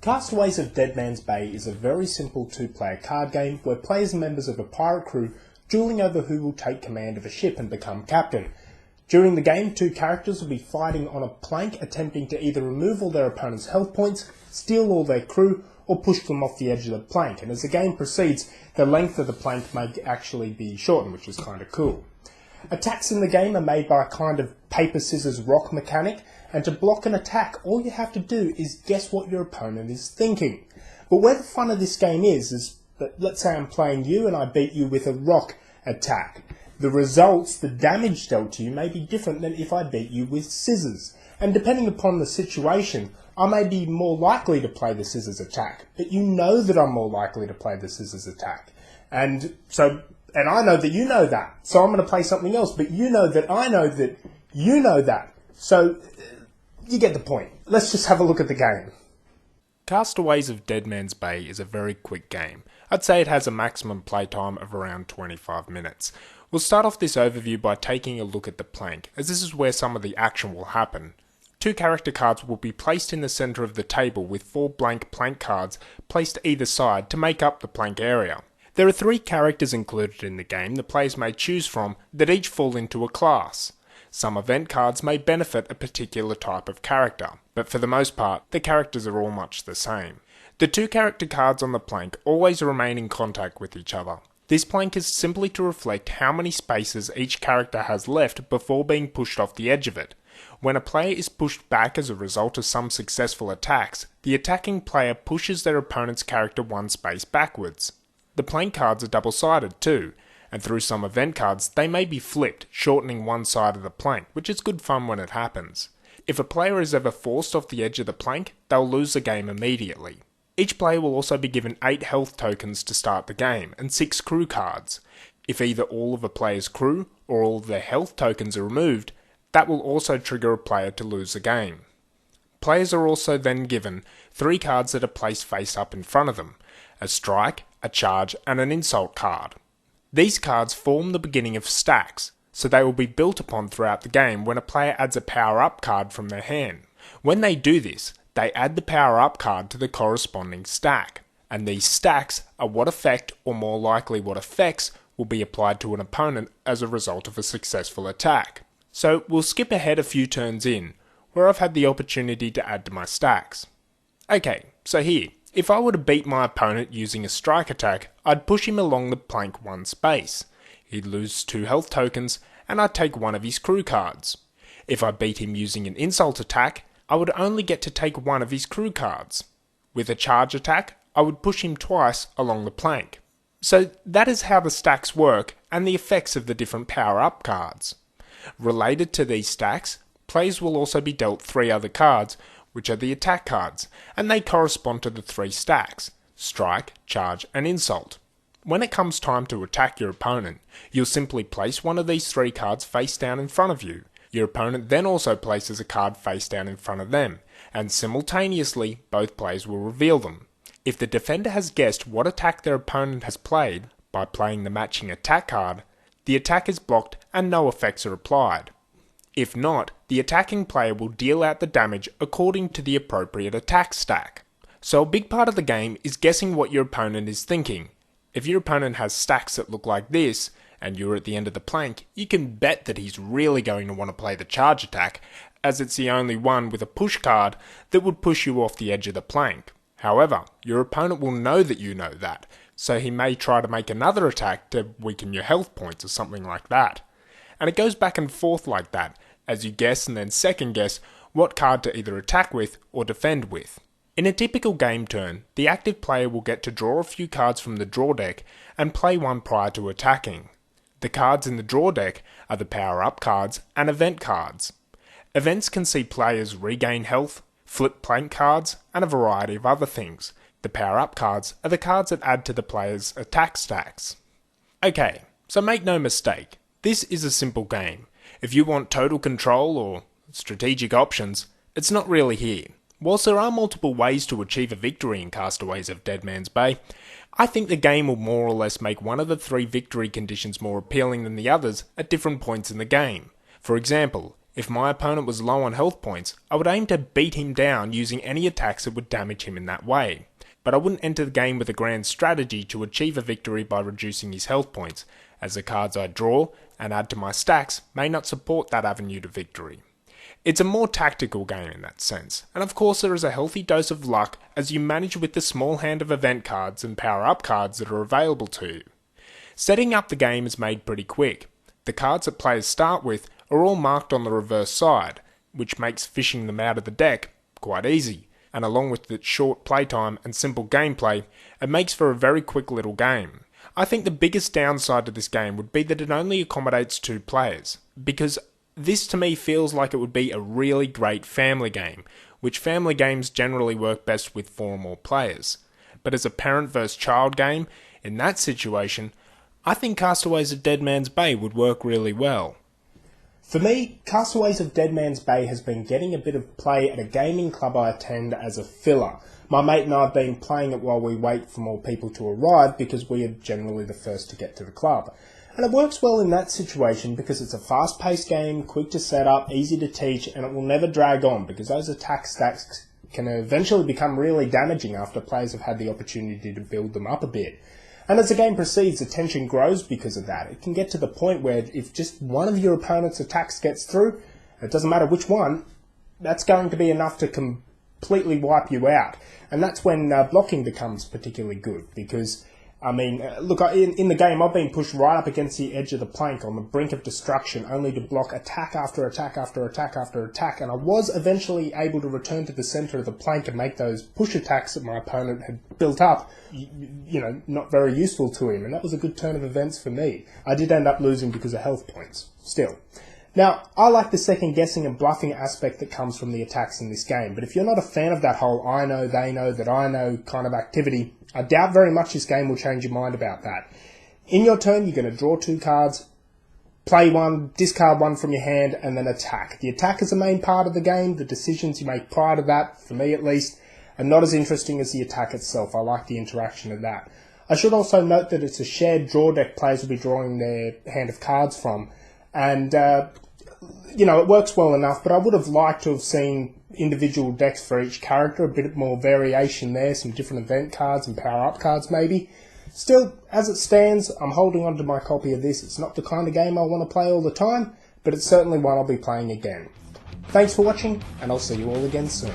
Castaways of Deadmans Bay is a very simple two-player card game where players are members of a pirate crew dueling over who will take command of a ship and become captain. During the game, two characters will be fighting on a plank attempting to either remove all their opponent's health points, steal all their crew, or push them off the edge of the plank, and as the game proceeds, the length of the plank may actually be shortened, which is kind of cool. Attacks in the game are made by a kind of paper, scissors, rock mechanic, and to block an attack, all you have to do is guess what your opponent is thinking. But where the fun of this game is that let's say I'm playing you and I beat you with a rock attack. The results, the damage dealt to you may be different than if I beat you with scissors. And depending upon the situation, I may be more likely to play the scissors attack, but you know that I'm more likely to play the scissors attack. And I know that you know that, so I'm going to play something else, but you know that I know that you know that. So, you get the point. Let's just have a look at the game. Castaways of Deadmans Bay is a very quick game. I'd say it has a maximum playtime of around 25 minutes. We'll start off this overview by taking a look at the plank, as this is where some of the action will happen. Two character cards will be placed in the centre of the table with 4 blank plank cards placed either side to make up the plank area. There are 3 characters included in the game the players may choose from that each fall into a class. Some event cards may benefit a particular type of character, but for the most part, the characters are all much the same. The 2 character cards on the plank always remain in contact with each other. This plank is simply to reflect how many spaces each character has left before being pushed off the edge of it. When a player is pushed back as a result of some successful attacks, the attacking player pushes their opponent's character 1 space backwards. The plank cards are double-sided too, and through some event cards they may be flipped, shortening one side of the plank, which is good fun when it happens. If a player is ever forced off the edge of the plank, they'll lose the game immediately. Each player will also be given 8 health tokens to start the game, and 6 crew cards. If either all of a player's crew or all of their health tokens are removed, that will also trigger a player to lose the game. Players are also then given 3 cards that are placed face up in front of them, a strike, a charge, and an insult card. These cards form the beginning of stacks, so they will be built upon throughout the game when a player adds a power-up card from their hand. When they do this, they add the power-up card to the corresponding stack, and these stacks are what effect, or more likely what effects, will be applied to an opponent as a result of a successful attack. So we'll skip ahead a few turns in, where I've had the opportunity to add to my stacks. Okay, so here, if I were to beat my opponent using a strike attack, I'd push him along the plank 1 space. He'd lose 2 health tokens, and I'd take 1 of his crew cards. If I beat him using an insult attack, I would only get to take 1 of his crew cards. With a charge attack, I would push him twice along the plank. So that is how the stacks work and the effects of the different power-up cards. Related to these stacks, players will also be dealt 3 other cards, which are the attack cards, and they correspond to the 3 stacks: strike, charge, and insult. When it comes time to attack your opponent, you'll simply place one of these 3 cards face down in front of you. Your opponent then also places a card face down in front of them, and simultaneously both players will reveal them. If the defender has guessed what attack their opponent has played by playing the matching attack card, the attack is blocked and no effects are applied. If not, the attacking player will deal out the damage according to the appropriate attack stack. So a big part of the game is guessing what your opponent is thinking. If your opponent has stacks that look like this, and you're at the end of the plank, you can bet that he's really going to want to play the charge attack, as it's the only one with a push card that would push you off the edge of the plank. However, your opponent will know that you know that, so he may try to make another attack to weaken your health points or something like that. And it goes back and forth like that, as you guess and then second guess what card to either attack with or defend with. In a typical game turn, the active player will get to draw a few cards from the draw deck and play one prior to attacking. The cards in the draw deck are the power-up cards and event cards. Events can see players regain health, flip plank cards, and a variety of other things. The power-up cards are the cards that add to the player's attack stacks. Okay, so make no mistake, this is a simple game. If you want total control or strategic options, it's not really here. Whilst there are multiple ways to achieve a victory in Castaways of Deadmans Bay, I think the game will more or less make one of the 3 victory conditions more appealing than the others at different points in the game. For example, If my opponent was low on health points, I would aim to beat him down using any attacks that would damage him in that way. But I wouldn't enter the game with a grand strategy to achieve a victory by reducing his health points, as the cards I draw and add to my stacks may not support that avenue to victory. It's a more tactical game in that sense, and of course there is a healthy dose of luck as you manage with the small hand of event cards and power-up cards that are available to you. Setting up the game is made pretty quick. The cards that players start with are all marked on the reverse side, which makes fishing them out of the deck quite easy, and along with its short playtime and simple gameplay, it makes for a very quick little game. I think the biggest downside to this game would be that it only accommodates 2 players, because this to me feels like it would be a really great family game, which family games generally work best with 4 or more players. But as a parent versus child game, in that situation, I think Castaways of Deadmans Bay would work really well. For me, Castaways of Deadmans Bay has been getting a bit of play at a gaming club I attend as a filler. My mate and I have been playing it while we wait for more people to arrive because we are generally the first to get to the club. And it works well in that situation because it's a fast-paced game, quick to set up, easy to teach, and it will never drag on because those attack stacks can eventually become really damaging after players have had the opportunity to build them up a bit. And as the game proceeds, the tension grows because of that. It can get to the point where if just one of your opponent's attacks gets through, it doesn't matter which one, that's going to be enough to completely wipe you out. And that's when blocking becomes particularly good because, I mean, look, in the game I've been pushed right up against the edge of the plank on the brink of destruction only to block attack after attack after attack after attack, and I was eventually able to return to the centre of the plank and make those push attacks that my opponent had built up, not very useful to him, and that was a good turn of events for me. I did end up losing because of health points, still. Now, I like the second guessing and bluffing aspect that comes from the attacks in this game, but if you're not a fan of that whole I know, they know, that I know kind of activity, I doubt very much this game will change your mind about that. In your turn, you're going to draw 2 cards, play 1, discard 1 from your hand, and then attack. The attack is the main part of the game. The decisions you make prior to that, for me at least, are not as interesting as the attack itself. I like the interaction of that. I should also note that it's a shared draw deck players will be drawing their hand of cards from, and it works well enough, but I would have liked to have seen individual decks for each character, a bit more variation there, some different event cards and power-up cards maybe. Still, as it stands, I'm holding on to my copy of this. It's not the kind of game I want to play all the time, but it's certainly one I'll be playing again. Thanks for watching, and I'll see you all again soon.